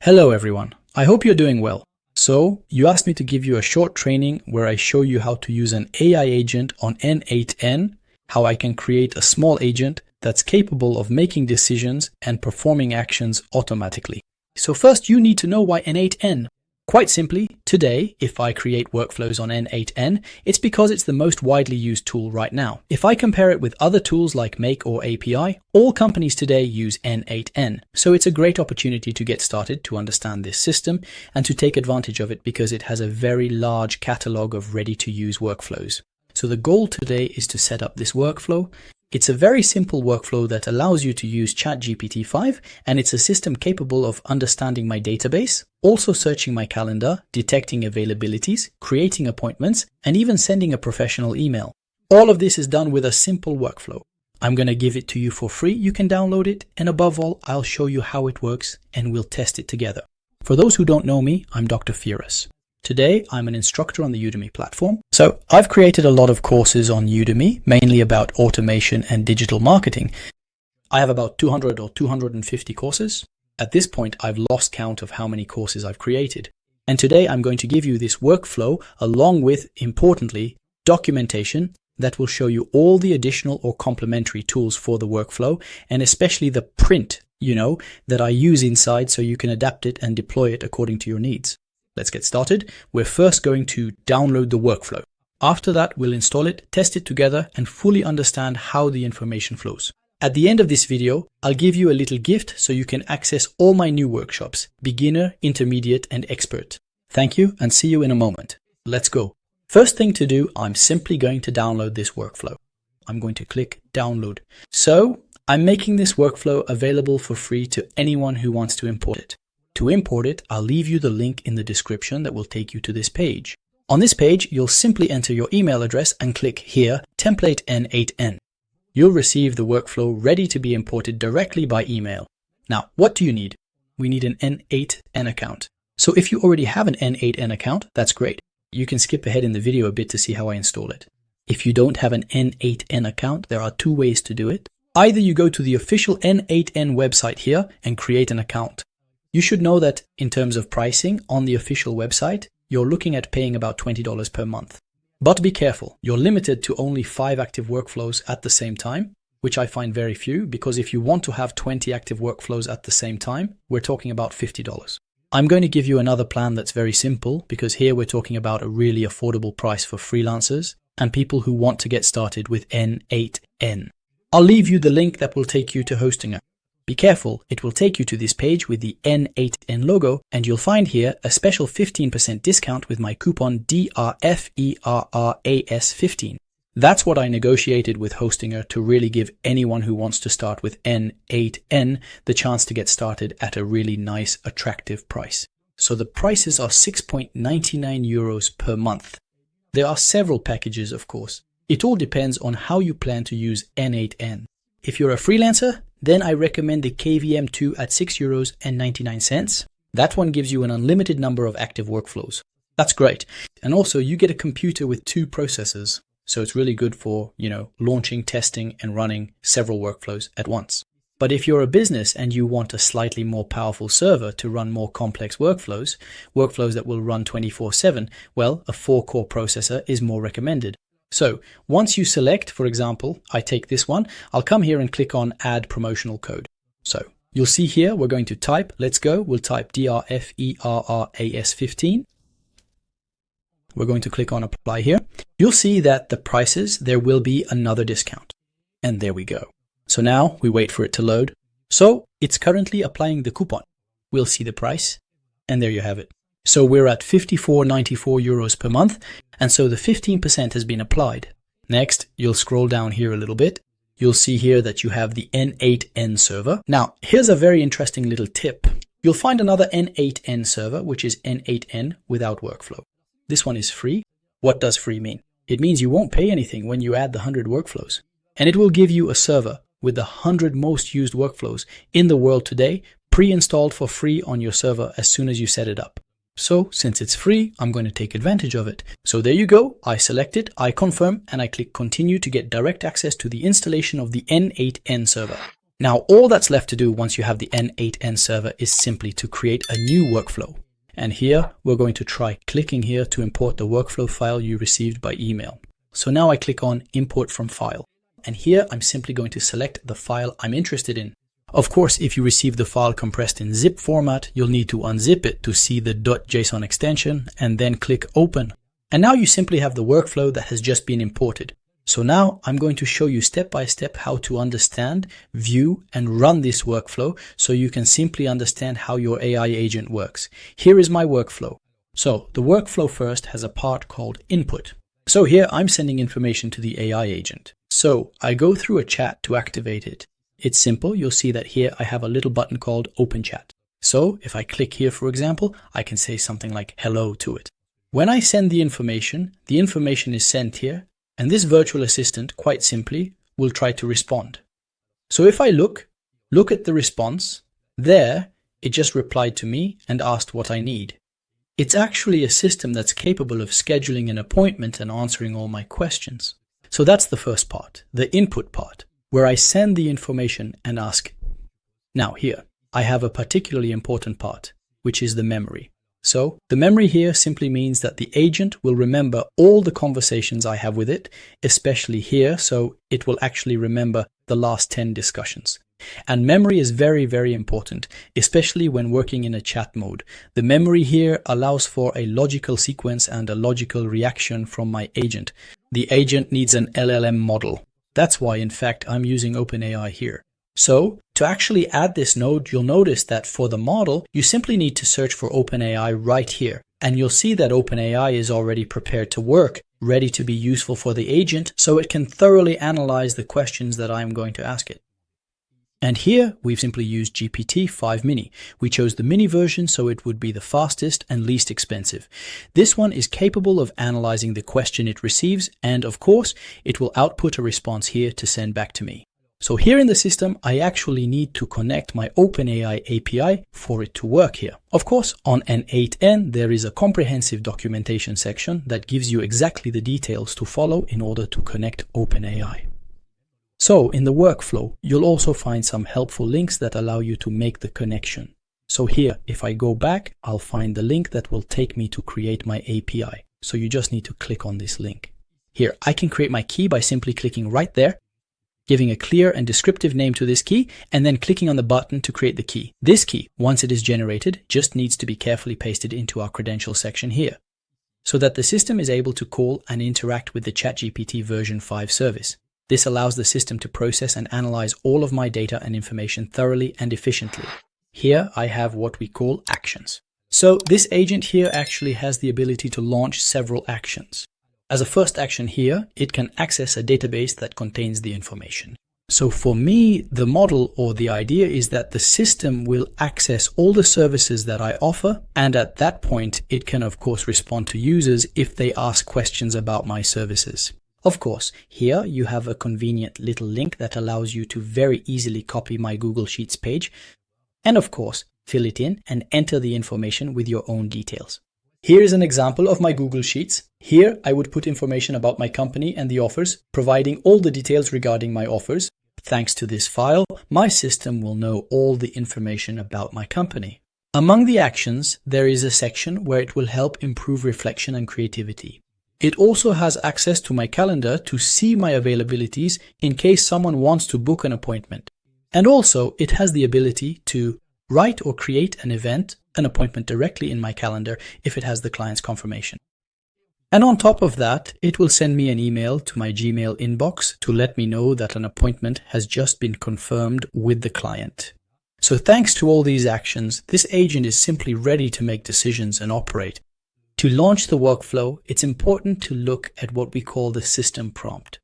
Hello everyone, I hope you're doing well. So, you asked me to give you a short training where I show you how to use an AI agent on n8n, how I can create a small agent that's capable of making decisions and performing actions automatically. So first you need to know why n8n. Quite simply, today, if I create workflows on n8n, it's because it's the most widely used tool right now. If I compare it with other tools like Make or API, all companies today use n8n. So it's a great opportunity to get started to understand this system and to take advantage of it because it has a very large catalog of ready-to-use workflows. So the goal today is to set up this workflow. It's a very simple workflow that allows you to use ChatGPT-5, and it's a system capable of understanding my database, also searching my calendar, detecting availabilities, creating appointments, and even sending a professional email. All of this is done with a simple workflow. I'm going to give it to you for free. You can download it, and above all, I'll show you how it works, and we'll test it together. For those who don't know me, I'm Dr. Firas. Today, I'm an instructor on the Udemy platform. So I've created a lot of courses on Udemy, mainly about automation and digital marketing. I have about 200 or 250 courses. At this point, I've lost count of how many courses I've created. And today, I'm going to give you this workflow along with, importantly, documentation that will show you all the additional or complementary tools for the workflow, and especially the print, that I use inside so you can adapt it and deploy it according to your needs. Let's get started. We're first going to download the workflow. After that, we'll install it, test it together, and fully understand how the information flows. At the end of this video, I'll give you a little gift so you can access all my new workshops, beginner, intermediate, and expert. Thank you, and see you in a moment. Let's go. First thing to do, I'm simply going to download this workflow. I'm going to click download. So, I'm making this workflow available for free to anyone who wants to import it. To import it, I'll leave you the link in the description that will take you to this page. On this page, you'll simply enter your email address and click here, template n8n. You'll receive the workflow ready to be imported directly by email. Now, what do you need? We need an n8n account. So if you already have an n8n account, that's great. You can skip ahead in the video a bit to see how I install it. If you don't have an n8n account, there are two ways to do it. Either you go to the official n8n website here and create an account. You should know that in terms of pricing on the official website, you're looking at paying about $20 per month. But be careful, you're limited to only 5 active workflows at the same time, which I find very few, because if you want to have 20 active workflows at the same time, we're talking about $50. I'm going to give you another plan that's very simple, because here we're talking about a really affordable price for freelancers and people who want to get started with n8n. I'll leave you the link that will take you to Hostinger. Be careful, it will take you to this page with the n8n logo, and you'll find here a special 15% discount with my coupon DRFERRAS15. That's what I negotiated with Hostinger to really give anyone who wants to start with n8n the chance to get started at a really nice, attractive price. So the prices are 6.99 euros per month. There are several packages, of course. It all depends on how you plan to use n8n. If you're a freelancer, then I recommend the KVM2 at €6.99. That one gives you an unlimited number of active workflows. That's great. And also you get a computer with 2 processors. So it's really good for, launching, testing, and running several workflows at once. But if you're a business and you want a slightly more powerful server to run more complex workflows that will run 24/7, well, a 4-core processor is more recommended. So once you select, for example, I take this one, I'll come here and click on add promotional code. So you'll see here, we're going to type, let's go, we'll type DRFERRAS15. We're going to click on apply here. You'll see that the prices, there will be another discount. And there we go. So now we wait for it to load. So it's currently applying the coupon. We'll see the price, and there you have it. So we're at 54.94 euros per month, and so the 15% has been applied. Next, you'll scroll down here a little bit. You'll see here that you have the n8n server. Now, here's a very interesting little tip. You'll find another n8n server, which is n8n without workflow. This one is free. What does free mean? It means you won't pay anything when you add the 100 workflows. And it will give you a server with the 100 most used workflows in the world today, pre-installed for free on your server as soon as you set it up. So since it's free, I'm going to take advantage of it. So there you go. I select it, I confirm, and I click continue to get direct access to the installation of the n8n server. Now, all that's left to do once you have the n8n server is simply to create a new workflow. And here, we're going to try clicking here to import the workflow file you received by email. So now I click on Import from File. And here, I'm simply going to select the file I'm interested in. Of course, if you receive the file compressed in zip format, you'll need to unzip it to see the .json extension and then click Open. And now you simply have the workflow that has just been imported. So now I'm going to show you step by step how to understand, view, and run this workflow so you can simply understand how your AI agent works. Here is my workflow. So the workflow first has a part called Input. So here I'm sending information to the AI agent. So I go through a chat to activate it. It's simple. You'll see that here I have a little button called Open Chat. So if I click here, for example, I can say something like hello to it. When I send the information is sent here, and this virtual assistant, quite simply, will try to respond. So if I look at the response, there, it just replied to me and asked what I need. It's actually a system that's capable of scheduling an appointment and answering all my questions. So that's the first part, the input part, where I send the information and ask. Now here, I have a particularly important part, which is the memory. So the memory here simply means that the agent will remember all the conversations I have with it, especially here, so it will actually remember the last 10 discussions. And memory is very, very important, especially when working in a chat mode. The memory here allows for a logical sequence and a logical reaction from my agent. The agent needs an LLM model. That's why, in fact, I'm using OpenAI here. So, to actually add this node, you'll notice that for the model, you simply need to search for OpenAI right here. And you'll see that OpenAI is already prepared to work, ready to be useful for the agent, so it can thoroughly analyze the questions that I'm going to ask it. And here, we've simply used GPT-5 mini. We chose the mini version so it would be the fastest and least expensive. This one is capable of analyzing the question it receives, and of course, it will output a response here to send back to me. So here in the system, I actually need to connect my OpenAI API for it to work here. Of course, on n8n, there is a comprehensive documentation section that gives you exactly the details to follow in order to connect OpenAI. So in the workflow, you'll also find some helpful links that allow you to make the connection. So here, if I go back, I'll find the link that will take me to create my API. So you just need to click on this link. Here, I can create my key by simply clicking right there, giving a clear and descriptive name to this key, and then clicking on the button to create the key. This key, once it is generated, just needs to be carefully pasted into our credentials section here, so that the system is able to call and interact with the ChatGPT version 5 service. This allows the system to process and analyze all of my data and information thoroughly and efficiently. Here I have what we call actions. So this agent here actually has the ability to launch several actions. As a first action here, it can access a database that contains the information. So for me, the model or the idea is that the system will access all the services that I offer, and at that point, it can of course respond to users if they ask questions about my services. Of course, here you have a convenient little link that allows you to very easily copy my Google Sheets page, and of course, fill it in and enter the information with your own details. Here is an example of my Google Sheets. Here, I would put information about my company and the offers, providing all the details regarding my offers. Thanks to this file, my system will know all the information about my company. Among the actions, there is a section where it will help improve reflection and creativity. It also has access to my calendar to see my availabilities in case someone wants to book an appointment. And also, it has the ability to write or create an appointment directly in my calendar if it has the client's confirmation. And on top of that, it will send me an email to my Gmail inbox to let me know that an appointment has just been confirmed with the client. So thanks to all these actions, this agent is simply ready to make decisions and operate. To launch the workflow, it's important to look at what we call the system prompt.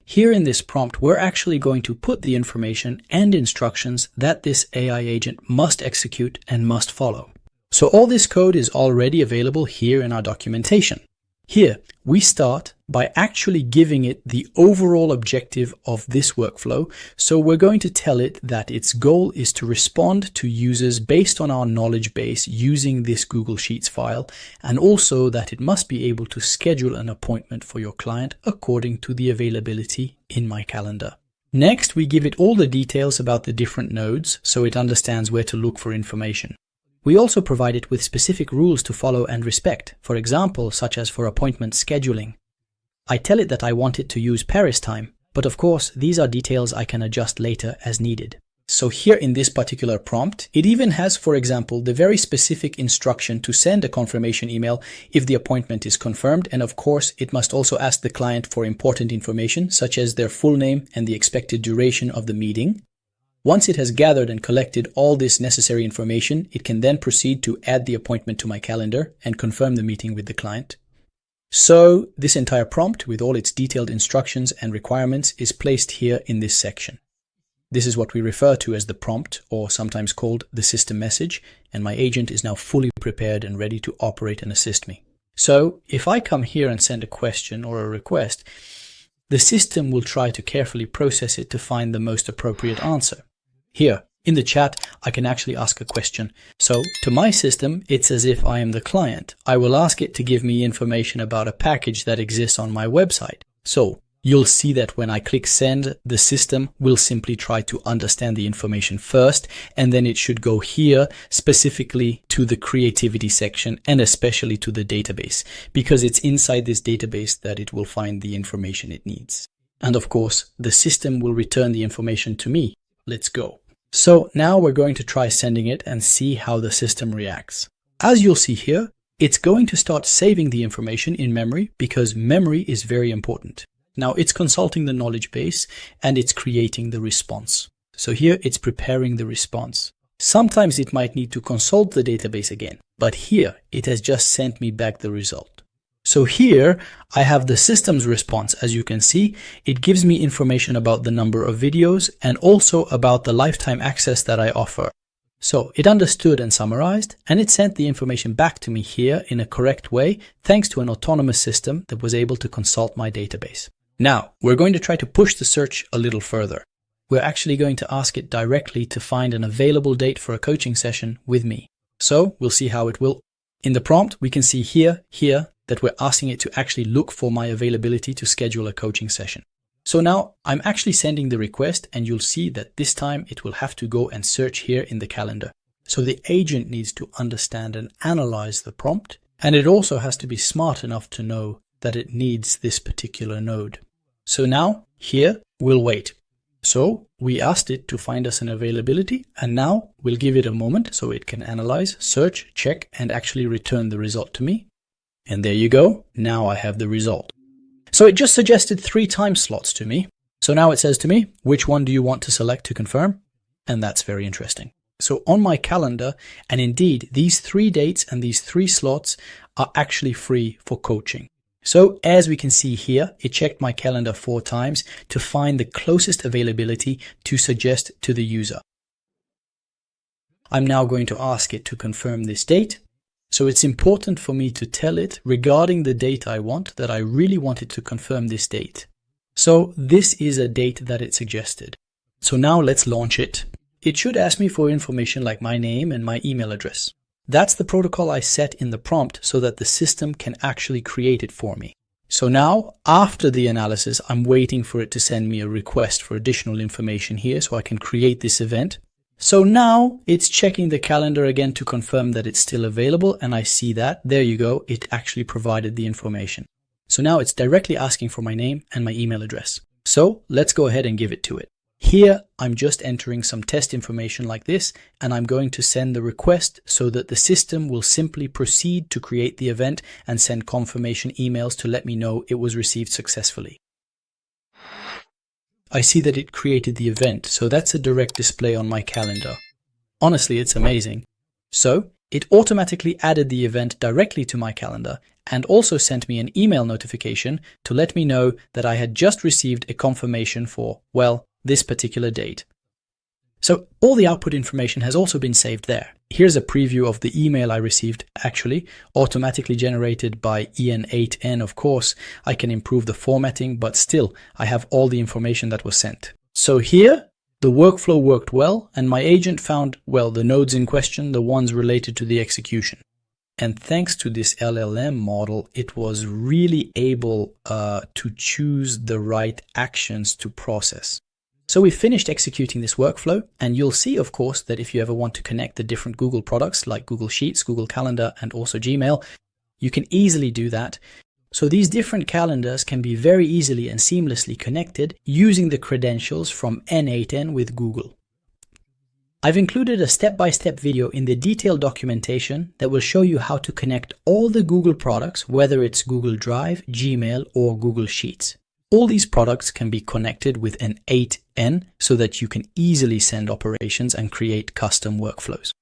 Here in this prompt, we're actually going to put the information and instructions that this AI agent must execute and must follow. So all this code is already available here in our documentation. Here, we start by actually giving it the overall objective of this workflow. So we're going to tell it that its goal is to respond to users based on our knowledge base using this Google Sheets file, and also that it must be able to schedule an appointment for your client according to the availability in my calendar. Next, we give it all the details about the different nodes so it understands where to look for information. We also provide it with specific rules to follow and respect, for example, such as for appointment scheduling. I tell it that I want it to use Paris time, but of course, these are details I can adjust later as needed. So here in this particular prompt, it even has, for example, the very specific instruction to send a confirmation email if the appointment is confirmed, and of course, it must also ask the client for important information, such as their full name and the expected duration of the meeting. Once it has gathered and collected all this necessary information, it can then proceed to add the appointment to my calendar and confirm the meeting with the client. So this entire prompt with all its detailed instructions and requirements is placed here in this section. This is what we refer to as the prompt, or sometimes called the system message, and my agent is now fully prepared and ready to operate and assist me. So if I come here and send a question or a request, the system will try to carefully process it to find the most appropriate answer. Here, in the chat, I can actually ask a question. So to my system, it's as if I am the client. I will ask it to give me information about a package that exists on my website. So you'll see that when I click send, the system will simply try to understand the information first, and then it should go here specifically to the creativity section and especially to the database, because it's inside this database that it will find the information it needs. And of course, the system will return the information to me. Let's go. So now we're going to try sending it and see how the system reacts. As you'll see here, it's going to start saving the information in memory because memory is very important. Now it's consulting the knowledge base and it's creating the response. So here it's preparing the response. Sometimes it might need to consult the database again, but here it has just sent me back the result. So here I have the system's response. As you can see, it gives me information about the number of videos and also about the lifetime access that I offer. So it understood and summarized, and it sent the information back to me here in a correct way, thanks to an autonomous system that was able to consult my database. Now, we're going to try to push the search a little further. We're actually going to ask it directly to find an available date for a coaching session with me. So we'll see how it will. In the prompt, we can see here, that we're asking it to actually look for my availability to schedule a coaching session. So now I'm actually sending the request, and you'll see that this time it will have to go and search here in the calendar. So the agent needs to understand and analyze the prompt, and it also has to be smart enough to know that it needs this particular node. So now here we'll wait. So we asked it to find us an availability, and now we'll give it a moment so it can analyze, search, check, and actually return the result to me. And there you go. Now I have the result. So it just suggested 3 time slots to me. So now it says to me, which one do you want to select to confirm? And that's very interesting. So on my calendar, and indeed these 3 dates and these 3 slots are actually free for coaching. So as we can see here, it checked my calendar 4 times to find the closest availability to suggest to the user. I'm now going to ask it to confirm this date. So it's important for me to tell it regarding the date I want that I really want it to confirm this date. So this is a date that it suggested. So now let's launch it. It should ask me for information like my name and my email address. That's the protocol I set in the prompt so that the system can actually create it for me. So now, after the analysis, I'm waiting for it to send me a request for additional information here so I can create this event. So now it's checking the calendar again to confirm that it's still available, and I see that. There you go. It actually provided the information. So now it's directly asking for my name and my email address. So let's go ahead and give it to it. Here, I'm just entering some test information like this, and I'm going to send the request so that the system will simply proceed to create the event and send confirmation emails to let me know it was received successfully. I see that it created the event, so that's a direct display on my calendar. Honestly, it's amazing. So it automatically added the event directly to my calendar and also sent me an email notification to let me know that I had just received a confirmation for, well, this particular date. So all the output information has also been saved there. Here's a preview of the email I received, actually, automatically generated by n8n, of course. I can improve the formatting, but still, I have all the information that was sent. So here, the workflow worked well, and my agent found, well, the nodes in question, the ones related to the execution. And thanks to this LLM model, it was really able to choose the right actions to process. So we've finished executing this workflow, and you'll see, of course, that if you ever want to connect the different Google products like Google Sheets, Google Calendar, and also Gmail, you can easily do that. So these different calendars can be very easily and seamlessly connected using the credentials from n8n with Google. I've included a step-by-step video in the detailed documentation that will show you how to connect all the Google products, whether it's Google Drive, Gmail, or Google Sheets. All these products can be connected with an n8n so that you can easily send operations and create custom workflows.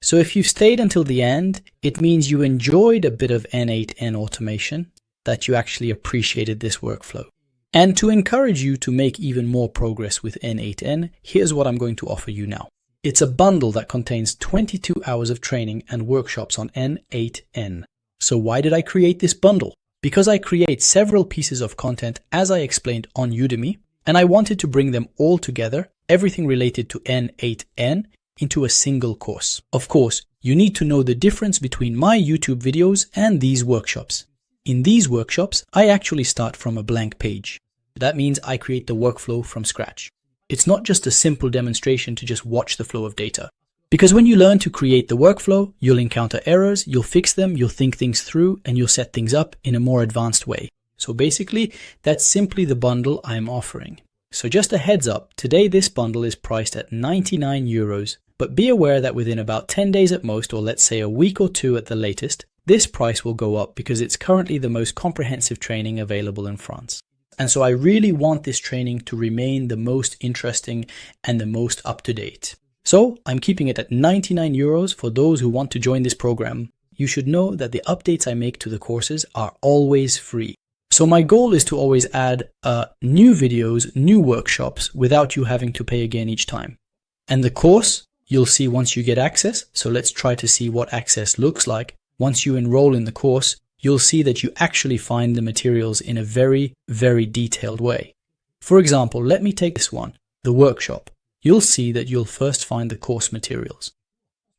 So if you've stayed until the end, it means you enjoyed a bit of n8n automation, that you actually appreciated this workflow. And to encourage you to make even more progress with n8n, here's what I'm going to offer you now. It's a bundle that contains 22 hours of training and workshops on n8n. So why did I create this bundle? Because I create several pieces of content as I explained on Udemy, and I wanted to bring them all together, everything related to n8n, into a single course. Of course, you need to know the difference between my YouTube videos and these workshops. In these workshops, I actually start from a blank page. That means I create the workflow from scratch. It's not just a simple demonstration to just watch the flow of data. Because when you learn to create the workflow, you'll encounter errors, you'll fix them, you'll think things through, and you'll set things up in a more advanced way. So basically, that's simply the bundle I'm offering. So just a heads up, today this bundle is priced at 99 euros, but be aware that within about 10 days at most, or let's say a week or two at the latest, this price will go up because it's currently the most comprehensive training available in France. And so I really want this training to remain the most interesting and the most up-to-date. So I'm keeping it at 99 euros for those who want to join this program. You should know that the updates I make to the courses are always free. So my goal is to always add new videos, new workshops without you having to pay again each time. And the course, you'll see once you get access. So let's try to see what access looks like. Once you enroll in the course, you'll see that you actually find the materials in a very, very detailed way. For example, let me take this one, the workshop. You'll see that you'll first find the course materials.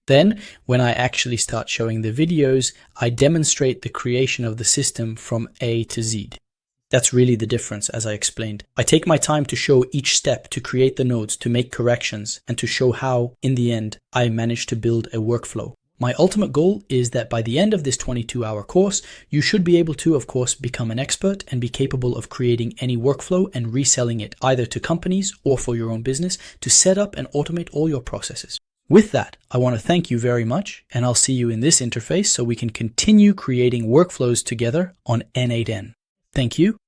Then, when I actually start showing the videos, I demonstrate the creation of the system from A to Z. That's really the difference, as I explained. I take my time to show each step, to create the nodes, to make corrections, and to show how, in the end, I managed to build a workflow. My ultimate goal is that by the end of this 22-hour course, you should be able to, of course, become an expert and be capable of creating any workflow and reselling it either to companies or for your own business to set up and automate all your processes. With that, I want to thank you very much, and I'll see you in this interface so we can continue creating workflows together on n8n. Thank you,